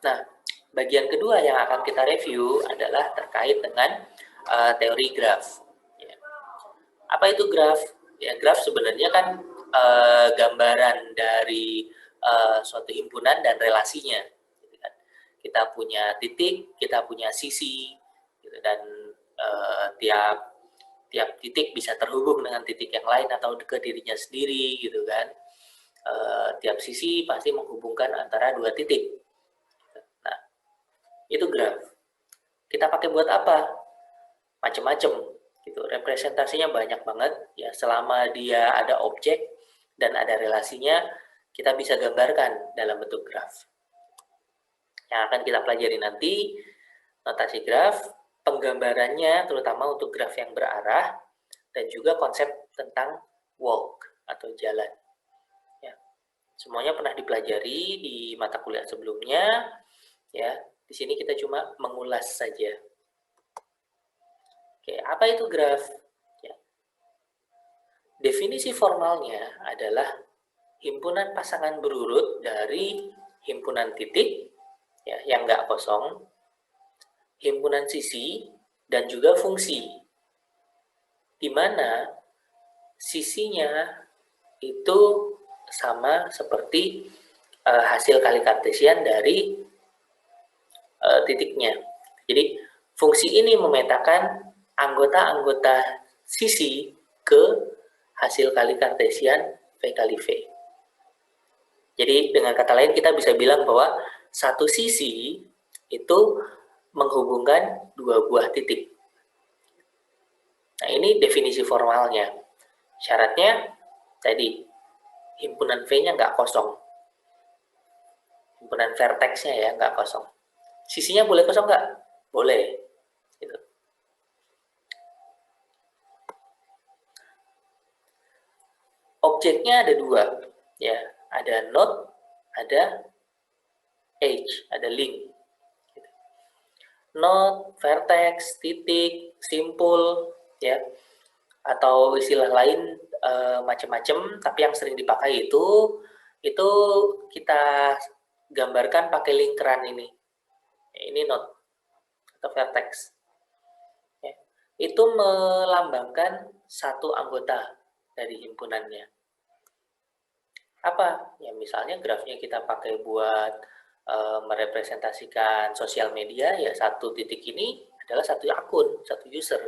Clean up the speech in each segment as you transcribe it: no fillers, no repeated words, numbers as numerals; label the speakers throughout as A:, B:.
A: Nah, bagian kedua yang akan kita review adalah terkait dengan teori graf. Ya. Apa itu graf? Ya, graf sebenarnya kan gambaran dari suatu himpunan dan relasinya. Gitu kan. Kita punya titik, kita punya sisi, gitu, dan tiap titik bisa terhubung dengan titik yang lain atau ke dirinya sendiri, gitu kan. Tiap sisi pasti menghubungkan antara dua titik. Nah, itu graf. Kita pakai buat apa? Macam-macam gitu. Representasinya banyak banget ya, selama dia ada objek dan ada relasinya, kita bisa gambarkan dalam bentuk graf. Yang akan kita pelajari nanti notasi graf, penggambarannya terutama untuk graf yang berarah, dan juga konsep tentang walk atau jalan. Ya. Semuanya pernah dipelajari di mata kuliah sebelumnya. Ya, di sini kita cuma mengulas saja. Oke, apa itu graf? Ya. Definisi formalnya adalah himpunan pasangan berurut dari himpunan titik ya, yang nggak kosong, himpunan sisi, dan juga fungsi. Di mana sisinya itu sama seperti hasil kali kartesian dari titiknya. Jadi fungsi ini memetakan anggota-anggota sisi ke hasil kali kartesian V kali V. Jadi dengan kata lain kita bisa bilang bahwa satu sisi itu menghubungkan dua buah titik. Nah, ini definisi formalnya. Syaratnya tadi himpunan V-nya nggak kosong. Himpunan vertex-nya ya nggak kosong. Sisinya boleh kosong nggak? Boleh. Gitu. Objeknya ada dua, ya, ada node, ada edge, ada link. Gitu. Node, vertex, titik, simpul, ya, atau istilah lain macam-macam, tapi yang sering dipakai itu kita gambarkan pakai lingkaran ini. Ini node atau vertex. Ya. Itu melambangkan satu anggota dari himpunannya. Apa? Ya misalnya grafnya kita pakai buat merepresentasikan sosial media, ya satu titik ini adalah satu akun, satu user.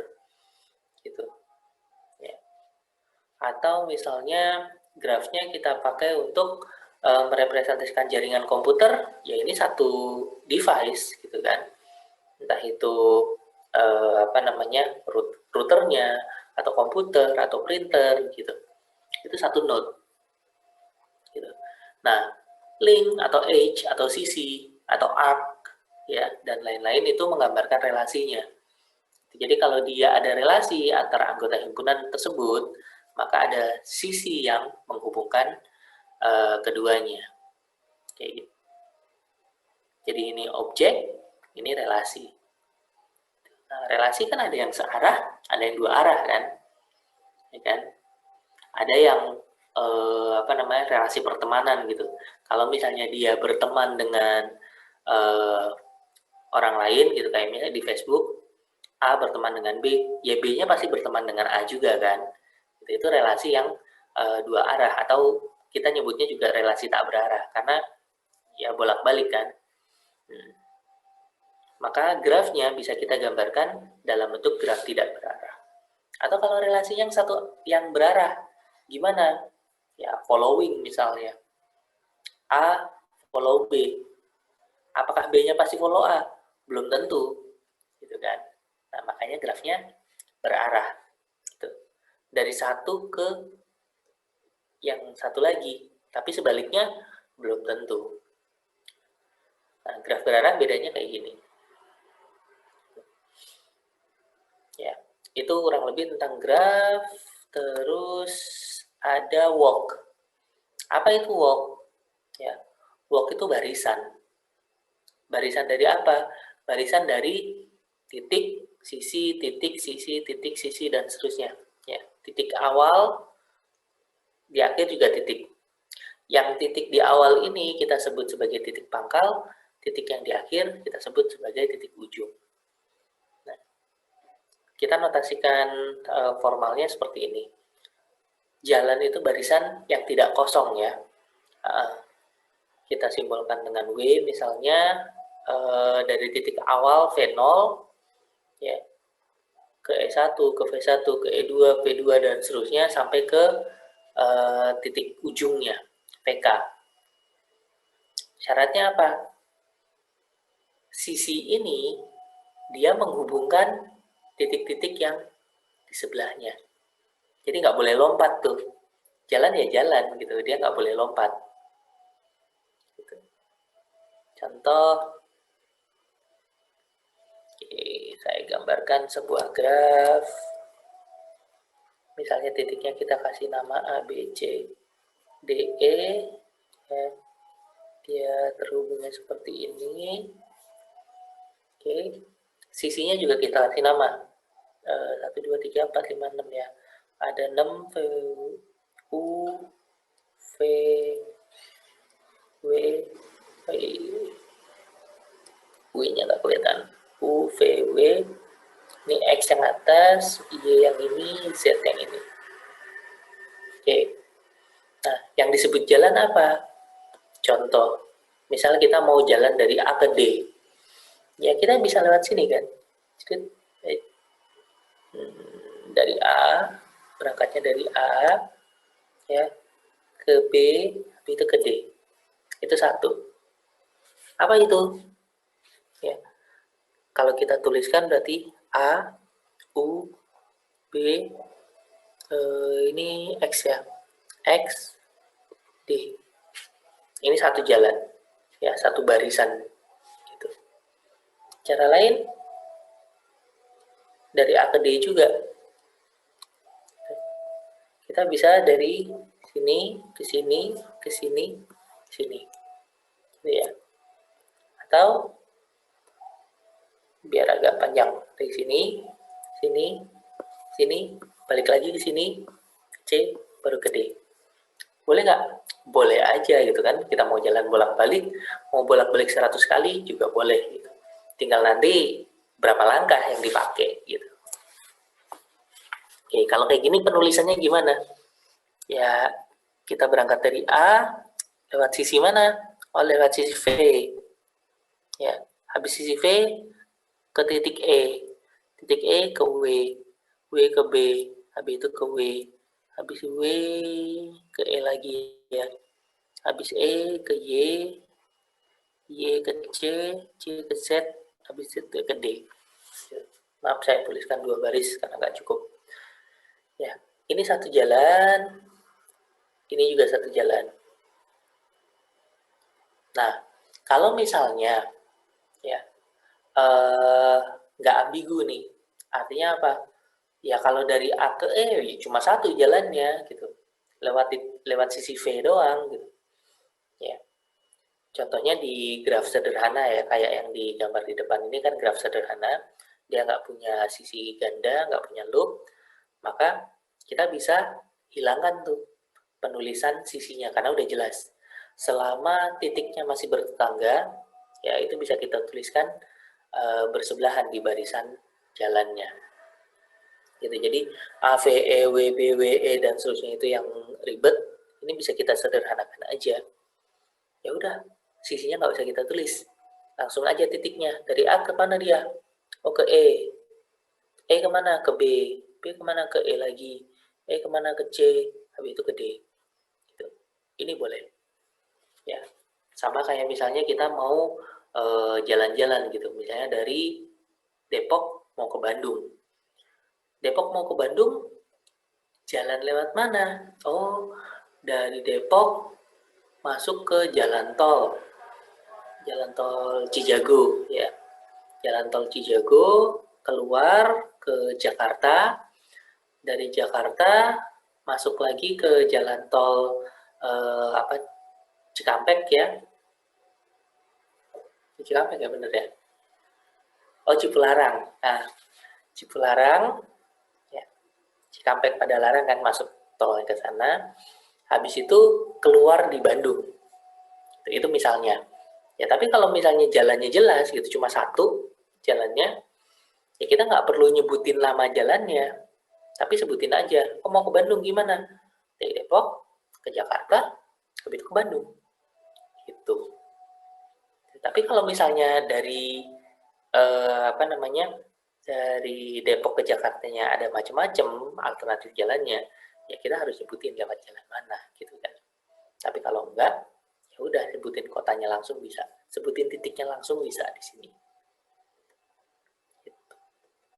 A: Gitu. Ya. Atau misalnya grafnya kita pakai untuk merepresentasikan jaringan komputer, ya ini satu device gitu kan. Entah itu routernya atau komputer atau printer gitu. Itu satu node. Gitu. Nah, link atau edge atau sisi atau arc ya dan lain-lain itu menggambarkan relasinya. Jadi kalau dia ada relasi antara anggota himpunan tersebut, maka ada sisi yang menghubungkan keduanya. Kayak gitu. Jadi ini objek, ini relasi. Nah, relasi kan ada yang searah, ada yang dua arah kan, ya kan? Ada yang relasi pertemanan gitu. Kalau misalnya dia berteman dengan orang lain gitu, kayak misalnya di Facebook A berteman dengan B, ya B-nya pasti berteman dengan A juga kan. Itu relasi yang dua arah, atau kita nyebutnya juga relasi tak berarah karena ya bolak-balik kan. Maka grafnya bisa kita gambarkan dalam bentuk graf tidak berarah. Atau kalau relasi yang satu yang berarah, gimana? Ya following misalnya. A follow B. Apakah B-nya pasti follow A? Belum tentu. Gitu kan. Nah, makanya grafnya berarah. Gitu. Dari satu ke yang satu lagi. Tapi sebaliknya belum tentu. Nah, graf berarah bedanya kayak gini. Ya, itu kurang lebih tentang graf. Terus ada walk. Apa itu walk? Ya, walk itu barisan. Barisan dari apa? Barisan dari titik, sisi, titik, sisi, titik, sisi, dan seterusnya. Ya, titik awal, di akhir juga titik. Yang titik di awal ini kita sebut sebagai titik pangkal, titik yang di akhir kita sebut sebagai titik ujung. Nah, kita notasikan formalnya seperti ini. Jalan itu barisan yang tidak kosong ya. Kita simbolkan dengan W misalnya, dari titik awal V0 ya, ke E1, ke V1, ke E2, P2 dan seterusnya sampai ke titik ujungnya PK. Syaratnya apa? Sisi ini dia menghubungkan titik-titik yang di sebelahnya. Jadi nggak boleh lompat tuh. Jalan ya jalan gitu, dia nggak boleh lompat. Gitu. Contoh, saya gambarkan sebuah graf. Misalnya titiknya kita kasih nama A, B, C, D, E. Ya. Dia terhubungnya seperti ini. Oke. Sisinya juga kita kasih nama. 1, 2, 3, 4, 5, 6 ya. Ada 6 V, U, V, W, W-nya nggak kelihatan. U, V, W. Ini X yang atas, Y yang ini, Z yang ini. Oke. Nah, yang disebut jalan apa? Contoh, misalnya kita mau jalan dari A ke D. Ya, kita bisa lewat sini kan. Dari A, berangkatnya dari A, ya, ke B, itu ke D. Itu satu. Apa itu? Ya, kalau kita tuliskan berarti A, U, B, ini X ya. X, D. Ini satu jalan. Ya, satu barisan. Gitu. Cara lain, dari A ke D juga. Kita bisa dari sini, ke sini, ke sini, sini. Gitu ya. Atau, biar agak panjang. Dari sini, sini, sini, balik lagi ke sini, C, baru ke D. Boleh nggak? Boleh aja gitu kan. Kita mau jalan bolak-balik, mau bolak-balik 100 kali juga boleh gitu. Tinggal nanti berapa langkah yang dipakai gitu. Oke, kalau kayak gini penulisannya gimana? Ya, kita berangkat dari A, lewat sisi mana? Oh, lewat sisi V. Ya, habis sisi V ke titik E. Titik E ke W. W ke B. Habis itu ke W. Habis W ke E lagi ya. Habis E ke Y. Y ke C. C ke Z. Habis itu ke D. Maaf, saya tuliskan 2 baris karena nggak cukup. Ya, ini satu jalan. Ini juga satu jalan. Nah, kalau misalnya ya nggak ambigu nih, artinya apa? Ya kalau dari A ke E ya cuma satu jalannya gitu, lewat sisi V doang gitu. Ya, contohnya di graf sederhana ya, kayak yang digambar di depan ini kan graf sederhana, dia nggak punya sisi ganda, nggak punya loop, maka kita bisa hilangkan tuh penulisan sisinya karena udah jelas. Selama titiknya masih bertetangga, ya itu bisa kita tuliskan bersebelahan di barisan jalannya. Gitu. Jadi A, V, E, W, B, W, E dan seterusnya itu yang ribet, ini bisa kita sederhanakan aja. Ya udah, sisinya nggak usah kita tulis. Langsung aja titiknya. Dari A ke mana dia? Oh, ke E. E kemana? Ke B. B kemana? Ke E lagi. E kemana? Ke C. Habis itu ke D. Gitu. Ini boleh. Ya, sama kayak misalnya kita mau jalan-jalan gitu. Misalnya dari Depok mau ke Bandung. Depok mau ke Bandung, jalan lewat mana? Oh, dari Depok masuk ke jalan tol Cijago ya. Jalan tol Cijago keluar ke Jakarta, dari Jakarta masuk lagi ke jalan tol Cikampek ya. Cikampek ya bener ya. Oh, Cipularang. Nah, Cipularang ya. Cikampek Padalarang kan masuk tol ke sana. Habis itu keluar di Bandung. Itu misalnya. Ya, tapi kalau misalnya jalannya jelas gitu, cuma satu jalannya, ya kita nggak perlu nyebutin nama jalannya, tapi sebutin aja, oh mau ke Bandung gimana? Dari Depok ke Jakarta, habis itu ke Bandung, gitu. Tapi kalau misalnya dari apa namanya, dari Depok ke Jakartanya ada macam-macam alternatif jalannya, ya kita harus sebutin lewat jalan mana, gitu kan. Tapi kalau enggak, ya udah sebutin kotanya langsung bisa, sebutin titiknya langsung bisa di sini.